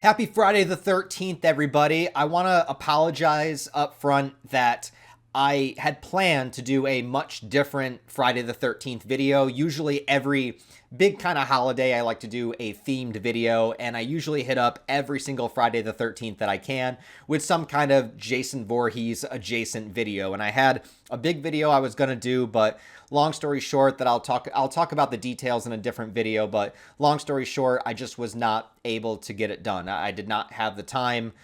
Happy Friday the 13th, everybody. I want to apologize up front that I had planned to do a much different Friday the 13th video. Usually, every big kind of holiday, I like to do a themed video, and I usually hit up every single Friday the 13th that I can with some kind of Jason Voorhees adjacent video. And I had a big video I was going to do, but long story short, that I'll talk about the details in a different video, but long story short, I just was not able to get it done. I did not have the time.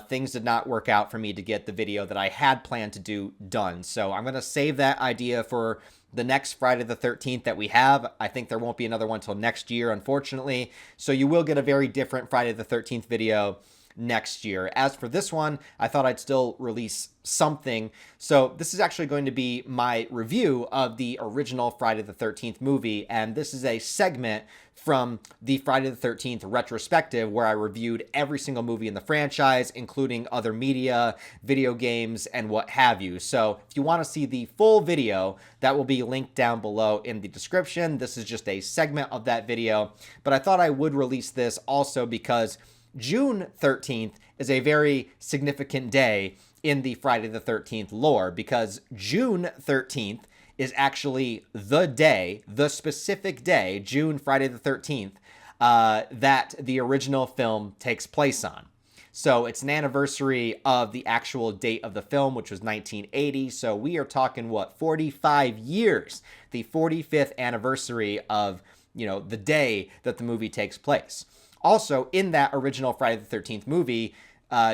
Things did not work out for me to get the video that I had planned to do done. So I'm going to save that idea for the next Friday the 13th that we have. I think there won't be another one until next year, unfortunately. So you will get a very different Friday the 13th video next year. As for this one, I thought I'd still release something. So this is actually going to be my review of the original Friday the 13th movie, and this is a segment from the Friday the 13th retrospective where I reviewed every single movie in the franchise, including other media, video games, and what have you. So if you want to see the full video, that will be linked down below in the description. This is just a segment of that video, but I thought I would release this also because June 13th is a very significant day in the Friday the 13th lore, because June 13th is actually the day, the specific day, Friday the 13th, that the original film takes place on. So it's an anniversary of the actual date of the film, which was 1980. So we are talking, 45 years, the 45th anniversary of, the day that the movie takes place. Also, in that original Friday the 13th movie,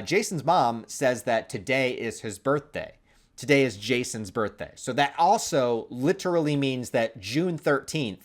Jason's mom says that today is his birthday. Today is Jason's birthday. So that also literally means that June 13th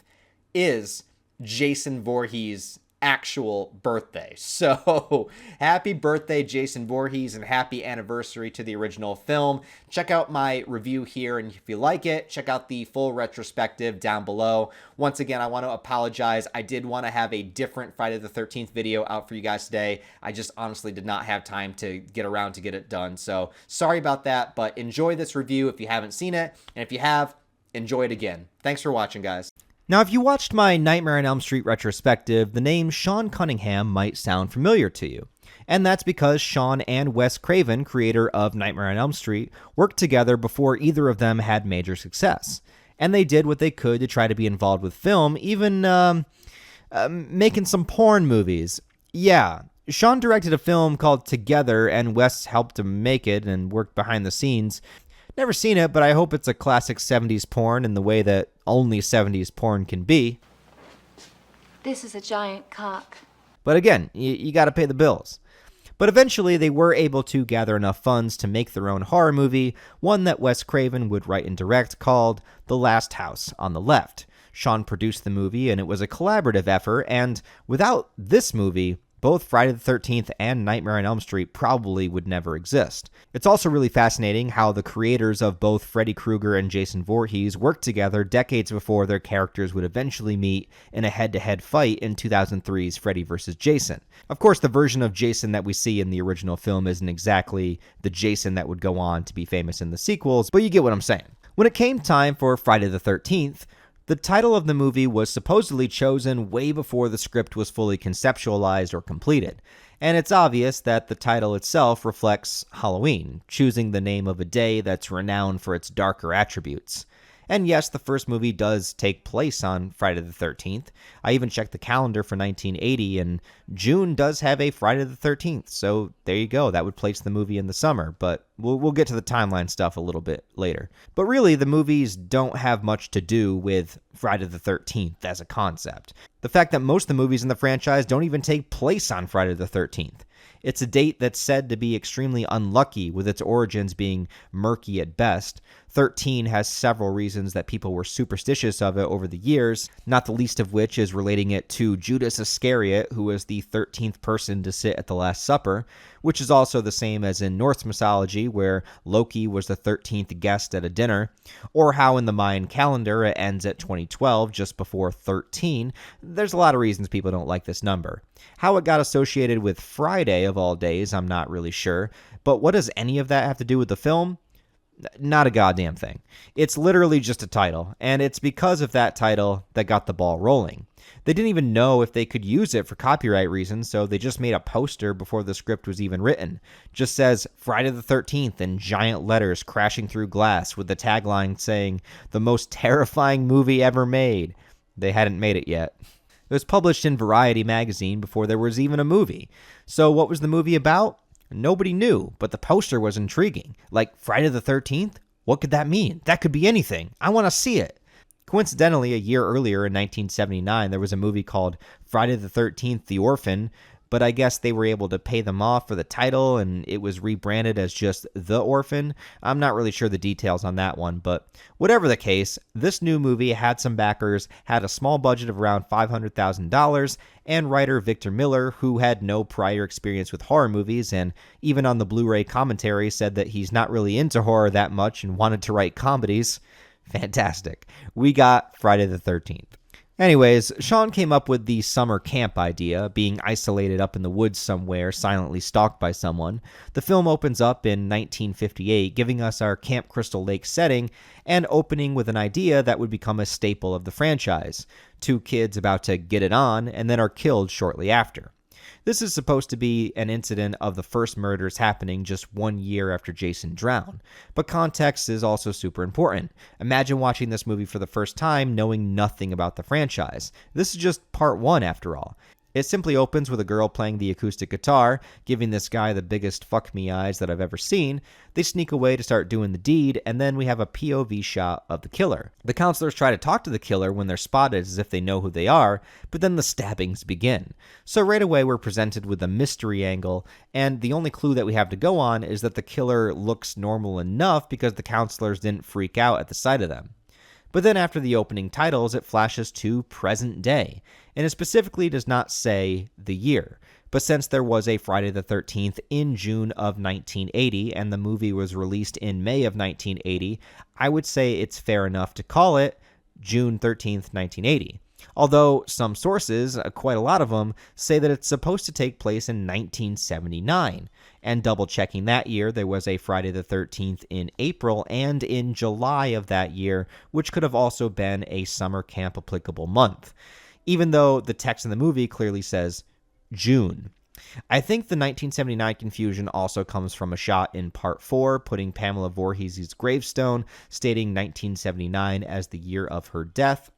is Jason Voorhees' actual birthday. So happy birthday, Jason Voorhees, and happy anniversary to the original film. Check out my review here, and if you like it, check out the full retrospective down below. Once again, I want to apologize. I did want to have a different Friday the 13th video out for you guys today. I just honestly did not have time to get around to get it done. So sorry about that, but enjoy this review if you haven't seen it. And if you have, enjoy it again. Thanks for watching, guys. Now, if you watched my Nightmare on Elm Street retrospective, the name Sean Cunningham might sound familiar to you. And that's because Sean and Wes Craven, creator of Nightmare on Elm Street, worked together before either of them had major success. And they did what they could to try to be involved with film, even making some porn movies. Yeah, Sean directed a film called Together, and Wes helped him make it and worked behind the scenes. Never seen it, but I hope it's a classic 70s porn in the way that only 70s porn can be. This is a giant cock. But again, you gotta pay the bills. But eventually, they were able to gather enough funds to make their own horror movie, one that Wes Craven would write and direct, called The Last House on the Left. Sean produced the movie, and it was a collaborative effort, and without this movie, both Friday the 13th and Nightmare on Elm Street probably would never exist. It's also really fascinating how the creators of both Freddy Krueger and Jason Voorhees worked together decades before their characters would eventually meet in a head-to-head fight in 2003's Freddy vs. Jason. Of course, the version of Jason that we see in the original film isn't exactly the Jason that would go on to be famous in the sequels, but you get what I'm saying. When it came time for Friday the 13th, the title of the movie was supposedly chosen way before the script was fully conceptualized or completed, and it's obvious that the title itself reflects Halloween, choosing the name of a day that's renowned for its darker attributes. And yes, the first movie does take place on Friday the 13th. I even checked the calendar for 1980, and June does have a Friday the 13th, so there you go. That would place the movie in the summer, but we'll get to the timeline stuff a little bit later. But really, the movies don't have much to do with Friday the 13th as a concept. The fact that most of the movies in the franchise don't even take place on Friday the 13th. It's a date that's said to be extremely unlucky, with its origins being murky at best. 13 has several reasons that people were superstitious of it over the years, not the least of which is relating it to Judas Iscariot, who was the 13th person to sit at the Last Supper, which is also the same as in Norse mythology, where Loki was the 13th guest at a dinner, or how in the Mayan calendar it ends at 2012, just before 13. There's a lot of reasons people don't like this number. How it got associated with Friday of all days, I'm not really sure, but what does any of that have to do with the film? Not a goddamn thing. It's literally just a title, and it's because of that title that got the ball rolling. They didn't even know if they could use it for copyright reasons, so they just made a poster before the script was even written. Just says Friday the 13th in giant letters crashing through glass with the tagline saying, "The most terrifying movie ever made." They hadn't made it yet. It was published in Variety magazine before there was even a movie. So what was the movie about? Nobody knew, but the poster was intriguing. Like, Friday the 13th? What could that mean? That could be anything. I want to see it. Coincidentally, a year earlier in 1979, there was a movie called Friday the 13th, The Orphan, but I guess they were able to pay them off for the title, and it was rebranded as just The Orphan. I'm not really sure the details on that one, but whatever the case, this new movie had some backers, had a small budget of around $500,000, and writer Victor Miller, who had no prior experience with horror movies, and even on the Blu-ray commentary said that he's not really into horror that much and wanted to write comedies. Fantastic. We got Friday the 13th. Anyways, Sean came up with the summer camp idea, being isolated up in the woods somewhere, silently stalked by someone. The film opens up in 1958, giving us our Camp Crystal Lake setting, and opening with an idea that would become a staple of the franchise. Two kids about to get it on, and then are killed shortly after. This is supposed to be an incident of the first murders happening just 1 year after Jason drowned. But context is also super important. Imagine watching this movie for the first time knowing nothing about the franchise. This is just part 1 after all. It simply opens with a girl playing the acoustic guitar, giving this guy the biggest fuck me eyes that I've ever seen. They sneak away to start doing the deed, and then we have a POV shot of the killer. The counselors try to talk to the killer when they're spotted as if they know who they are, but then the stabbings begin. So right away we're presented with a mystery angle, and the only clue that we have to go on is that the killer looks normal enough because the counselors didn't freak out at the sight of them. But then after the opening titles, it flashes to present day, and it specifically does not say the year. But since there was a Friday the 13th in June of 1980, and the movie was released in May of 1980, I would say it's fair enough to call it June 13th, 1980. Although some sources, quite a lot of them, say that it's supposed to take place in 1979. And double checking that year, there was a Friday the 13th in April and in July of that year, which could have also been a summer camp applicable month, even though the text in the movie clearly says June. I think the 1979 confusion also comes from a shot in part 4, putting Pamela Voorhees' gravestone, stating 1979 as the year of her death.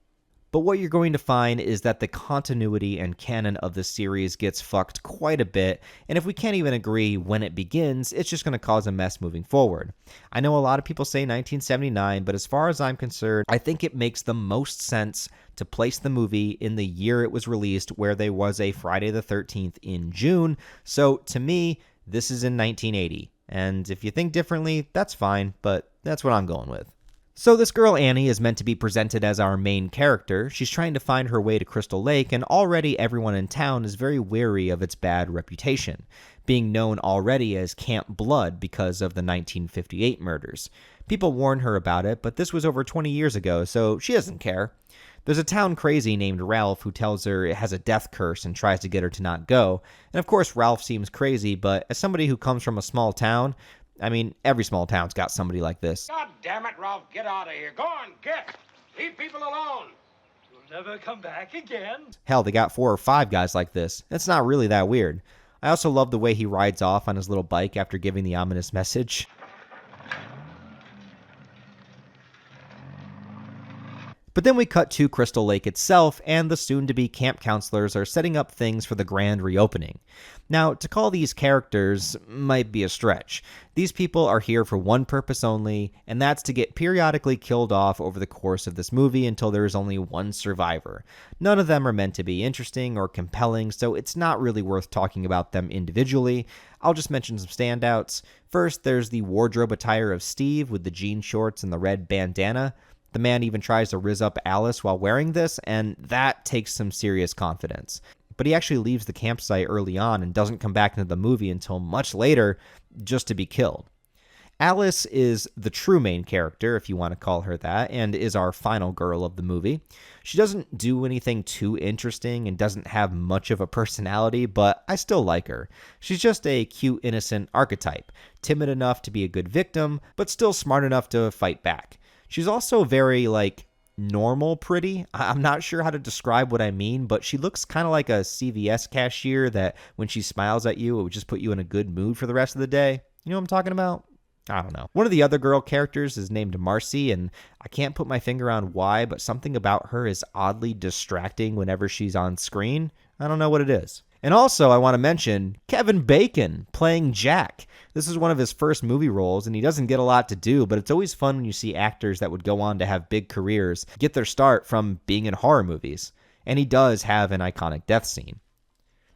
But what you're going to find is that the continuity and canon of the series gets fucked quite a bit, and if we can't even agree when it begins, it's just going to cause a mess moving forward. I know a lot of people say 1979, but as far as I'm concerned, I think it makes the most sense to place the movie in the year it was released, where there was a Friday the 13th in June. So to me, this is in 1980. And if you think differently, that's fine, but that's what I'm going with. So this girl Annie is meant to be presented as our main character. She's trying to find her way to Crystal Lake, and already everyone in town is very wary of its bad reputation, being known already as Camp Blood because of the 1958 murders. People warn her about it, but this was over 20 years ago, so she doesn't care. There's a town crazy named Ralph who tells her it has a death curse and tries to get her to not go. And of course Ralph seems crazy, but as somebody who comes from a small town, I mean, every small town's got somebody like this. God damn it, Ralph, get out of here. Go on, get. Leave people alone. You'll never come back again. Hell, they got 4 or 5 guys like this. It's not really that weird. I also love the way he rides off on his little bike after giving the ominous message. But then we cut to Crystal Lake itself, and the soon-to-be camp counselors are setting up things for the grand reopening. Now, to call these characters might be a stretch. These people are here for one purpose only, and that's to get periodically killed off over the course of this movie until there is only one survivor. None of them are meant to be interesting or compelling, so it's not really worth talking about them individually. I'll just mention some standouts. First, there's the wardrobe attire of Steve with the jean shorts and the red bandana. The man even tries to rizz up Alice while wearing this, and that takes some serious confidence. But he actually leaves the campsite early on and doesn't come back into the movie until much later, just to be killed. Alice is the true main character, if you want to call her that, and is our final girl of the movie. She doesn't do anything too interesting and doesn't have much of a personality, but I still like her. She's just a cute, innocent archetype, timid enough to be a good victim, but still smart enough to fight back. She's also very, normal pretty. I'm not sure how to describe what I mean, but she looks kind of like a CVS cashier that when she smiles at you, it would just put you in a good mood for the rest of the day. You know what I'm talking about? I don't know. One of the other girl characters is named Marcy, and I can't put my finger on why, but something about her is oddly distracting whenever she's on screen. I don't know what it is. And also, I want to mention Kevin Bacon playing Jack. This is one of his first movie roles, and he doesn't get a lot to do, but it's always fun when you see actors that would go on to have big careers get their start from being in horror movies. And he does have an iconic death scene.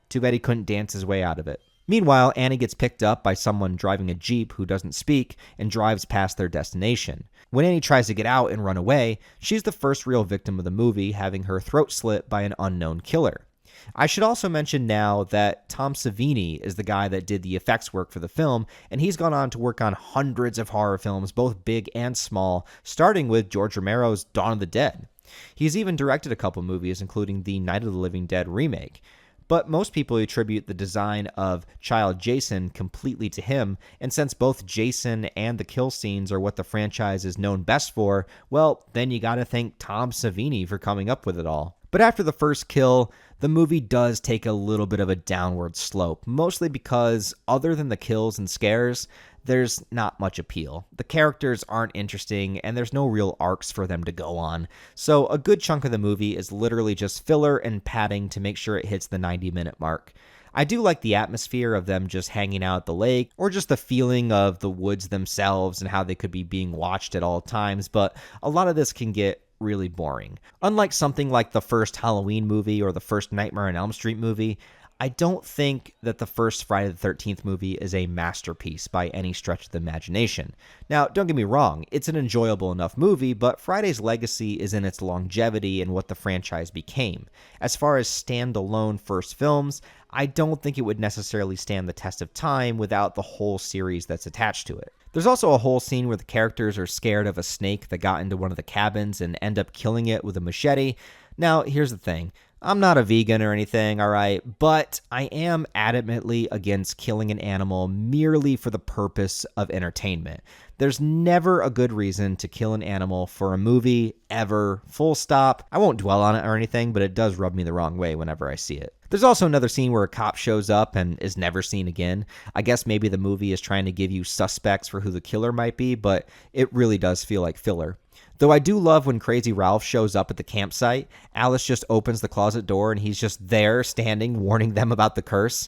Too bad he couldn't dance his way out of it. Meanwhile, Annie gets picked up by someone driving a Jeep who doesn't speak and drives past their destination. When Annie tries to get out and run away, she's the first real victim of the movie, having her throat slit by an unknown killer. I should also mention now that Tom Savini is the guy that did the effects work for the film, and he's gone on to work on hundreds of horror films, both big and small, starting with George Romero's Dawn of the Dead. He's even directed a couple movies, including the Night of the Living Dead remake. But most people attribute the design of Child Jason completely to him, and since both Jason and the kill scenes are what the franchise is known best for, well, then you gotta thank Tom Savini for coming up with it all. But after the first kill, the movie does take a little bit of a downward slope, mostly because, other than the kills and scares, there's not much appeal. The characters aren't interesting, and there's no real arcs for them to go on. So a good chunk of the movie is literally just filler and padding to make sure it hits the 90-minute mark. I do like the atmosphere of them just hanging out at the lake, or just the feeling of the woods themselves and how they could be being watched at all times, but a lot of this can get really boring. Unlike something like the first Halloween movie or the first Nightmare on Elm Street movie, I don't think that the first Friday the 13th movie is a masterpiece by any stretch of the imagination. Now, don't get me wrong, it's an enjoyable enough movie, but Friday's legacy is in its longevity and what the franchise became. As far as standalone first films, I don't think it would necessarily stand the test of time without the whole series that's attached to it. There's also a whole scene where the characters are scared of a snake that got into one of the cabins and end up killing it with a machete. Now, here's the thing. I'm not a vegan or anything, alright, but I am adamantly against killing an animal merely for the purpose of entertainment. There's never a good reason to kill an animal for a movie, ever, full stop. I won't dwell on it or anything, but it does rub me the wrong way whenever I see it. There's also another scene where a cop shows up and is never seen again. I guess maybe the movie is trying to give you suspects for who the killer might be, but it really does feel like filler. Though I do love when Crazy Ralph shows up at the campsite, Alice just opens the closet door and he's just there standing, warning them about the curse.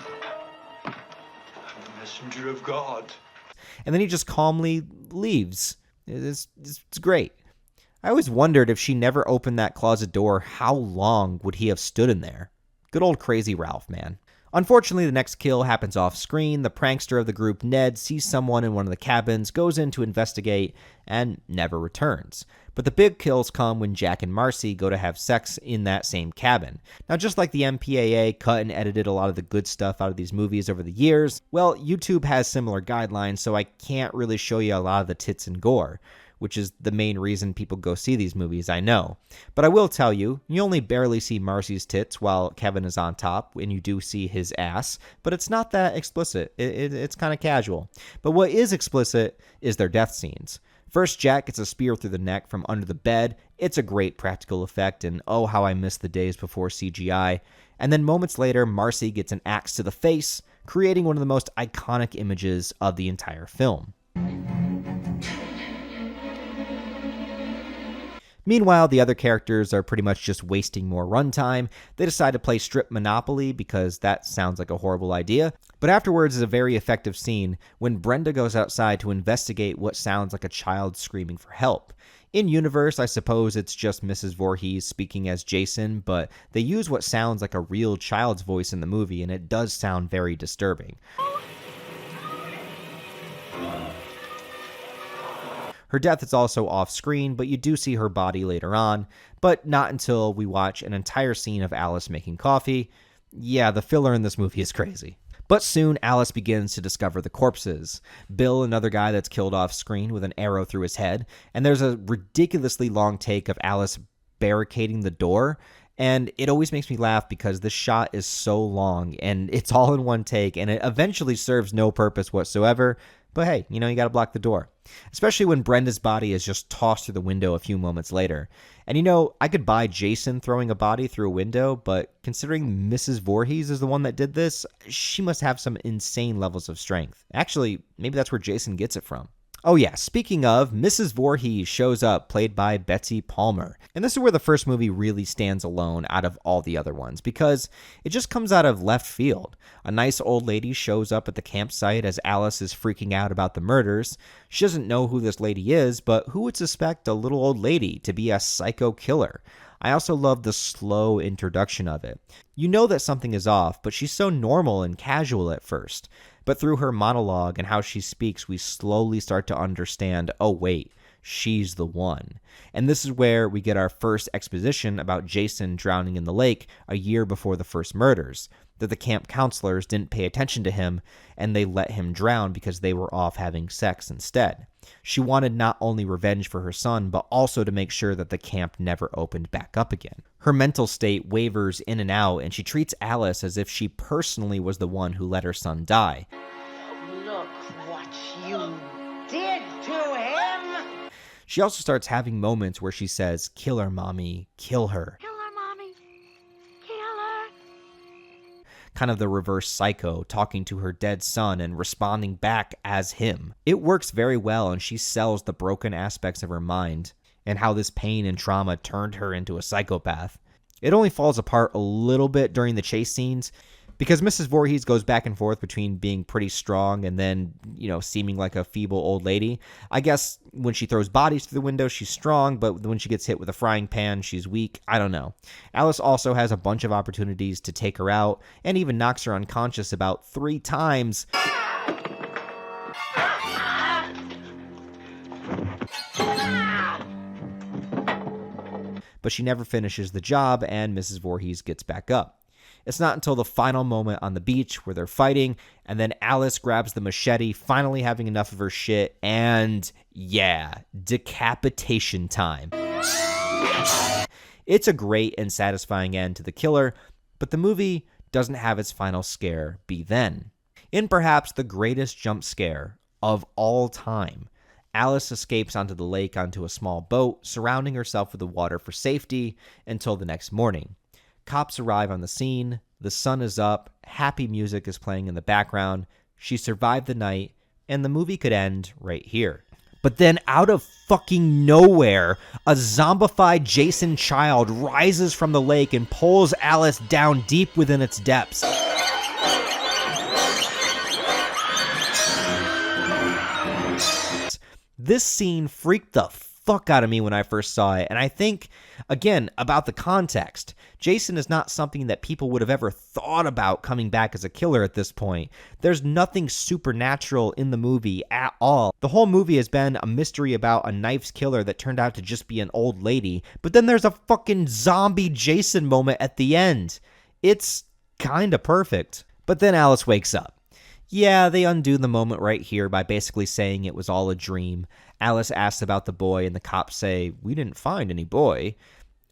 I'm the messenger of God. And then he just calmly leaves. It's great. I always wondered if she never opened that closet door, how long would he have stood in there? Good old Crazy Ralph, man. Unfortunately, the next kill happens off screen. The prankster of the group, Ned, sees someone in one of the cabins, goes in to investigate, and never returns. But the big kills come when Jack and Marcy go to have sex in that same cabin. Now, just like the MPAA cut and edited a lot of the good stuff out of these movies over the years, well, YouTube has similar guidelines, so I can't really show you a lot of the tits and gore, which is the main reason people go see these movies, I know. But I will tell you, you only barely see Marcy's tits while Kevin is on top, and you do see his ass, but it's not that explicit. It's kind of casual. But what is explicit is their death scenes. First, Jack gets a spear through the neck from under the bed. It's a great practical effect, and oh, how I miss the days before CGI. And then moments later, Marcy gets an axe to the face, creating one of the most iconic images of the entire film. Meanwhile, the other characters are pretty much just wasting more runtime. They decide to play Strip Monopoly because that sounds like a horrible idea. But afterwards is a very effective scene when Brenda goes outside to investigate what sounds like a child screaming for help. In universe, I suppose it's just Mrs. Voorhees speaking as Jason, but they use what sounds like a real child's voice in the movie, and it does sound very disturbing. Her death is also off-screen, but you do see her body later on, but not until we watch an entire scene of Alice making coffee. Yeah, the filler in this movie is crazy. But soon, Alice begins to discover the corpses. Bill, another guy that's killed off screen with an arrow through his head, and there's a ridiculously long take of Alice barricading the door, and it always makes me laugh because this shot is so long, and it's all in one take, and it eventually serves no purpose whatsoever. But hey, you gotta block the door. Especially when Brenda's body is just tossed through the window a few moments later. And I could buy Jason throwing a body through a window, but considering Mrs. Voorhees is the one that did this, she must have some insane levels of strength. Actually, maybe that's where Jason gets it from. Oh yeah, speaking of, Mrs. Voorhees shows up, played by Betsy Palmer. And this is where the first movie really stands alone out of all the other ones, because it just comes out of left field. A nice old lady shows up at the campsite as Alice is freaking out about the murders. She doesn't know who this lady is, but who would suspect a little old lady to be a psycho killer? I also love the slow introduction of it. You know that something is off, but she's so normal and casual at first. But through her monologue and how she speaks, we slowly start to understand, oh wait, she's the one. And this is where we get our first exposition about Jason drowning in the lake a year before the first murders, that the camp counselors didn't pay attention to him and they let him drown because they were off having sex instead. She wanted not only revenge for her son, but also to make sure that the camp never opened back up again. Her mental state wavers in and out, and she treats Alice as if she personally was the one who let her son die. Look what you did to him! She also starts having moments where she says, "Kill her, mommy, kill her." Kill her, Mommy. Kill her. Kind of the reverse Psycho, talking to her dead son and responding back as him. It works very well, and she sells the broken aspects of her mind and how this pain and trauma turned her into a psychopath. It only falls apart a little bit during the chase scenes because Mrs. Voorhees goes back and forth between being pretty strong and then, seeming like a feeble old lady. I guess when she throws bodies through the window, she's strong, but when she gets hit with a frying pan, she's weak. I don't know. Alice also has a bunch of opportunities to take her out and even knocks her unconscious about 3 times. But she never finishes the job, and Mrs. Voorhees gets back up. It's not until the final moment on the beach where they're fighting, and then Alice grabs the machete, finally having enough of her shit, and yeah, decapitation time. It's a great and satisfying end to the killer, but the movie doesn't have its final scare be then. In perhaps the greatest jump scare of all time, Alice escapes onto the lake onto a small boat, surrounding herself with the water for safety until the next morning. Cops arrive on the scene, the sun is up, happy music is playing in the background, she survived the night, and the movie could end right here. But then out of fucking nowhere, a zombified Jason child rises from the lake and pulls Alice down deep within its depths. This scene freaked the fuck out of me when I first saw it, and I think, again, about the context. Jason is not something that people would have ever thought about coming back as a killer at this point. There's nothing supernatural in the movie at all. The whole movie has been a mystery about a knife's killer that turned out to just be an old lady, but then there's a fucking zombie Jason moment at the end. It's kinda perfect. But then Alice wakes up. Yeah, they undo the moment right here by basically saying it was all a dream. Alice asks about the boy, and the cops say, "We didn't find any boy."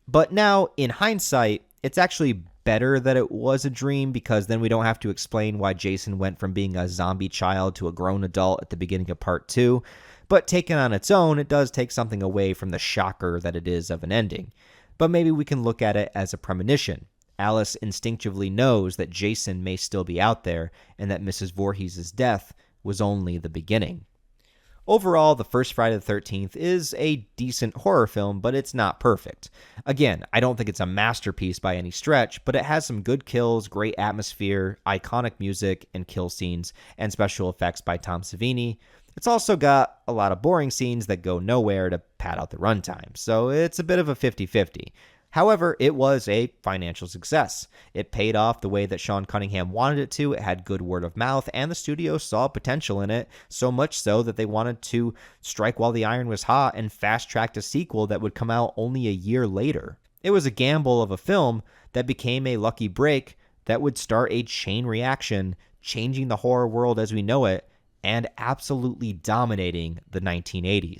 But now, in hindsight, it's actually better that it was a dream because then we don't have to explain why Jason went from being a zombie child to a grown adult at the beginning of part 2. But taken on its own, it does take something away from the shocker that it is of an ending. But maybe we can look at it as a premonition. Alice instinctively knows that Jason may still be out there and that Mrs. Voorhees' death was only the beginning. Overall, the first Friday the 13th is a decent horror film, but it's not perfect. Again, I don't think it's a masterpiece by any stretch, but it has some good kills, great atmosphere, iconic music and kill scenes, and special effects by Tom Savini. It's also got a lot of boring scenes that go nowhere to pad out the runtime, so it's a bit of a 50-50. However, it was a financial success. It paid off the way that Sean Cunningham wanted it to. It had good word of mouth, and the studio saw potential in it, so much so that they wanted to strike while the iron was hot and fast-tracked a sequel that would come out only a year later. It was a gamble of a film that became a lucky break that would start a chain reaction, changing the horror world as we know it, and absolutely dominating the 1980s.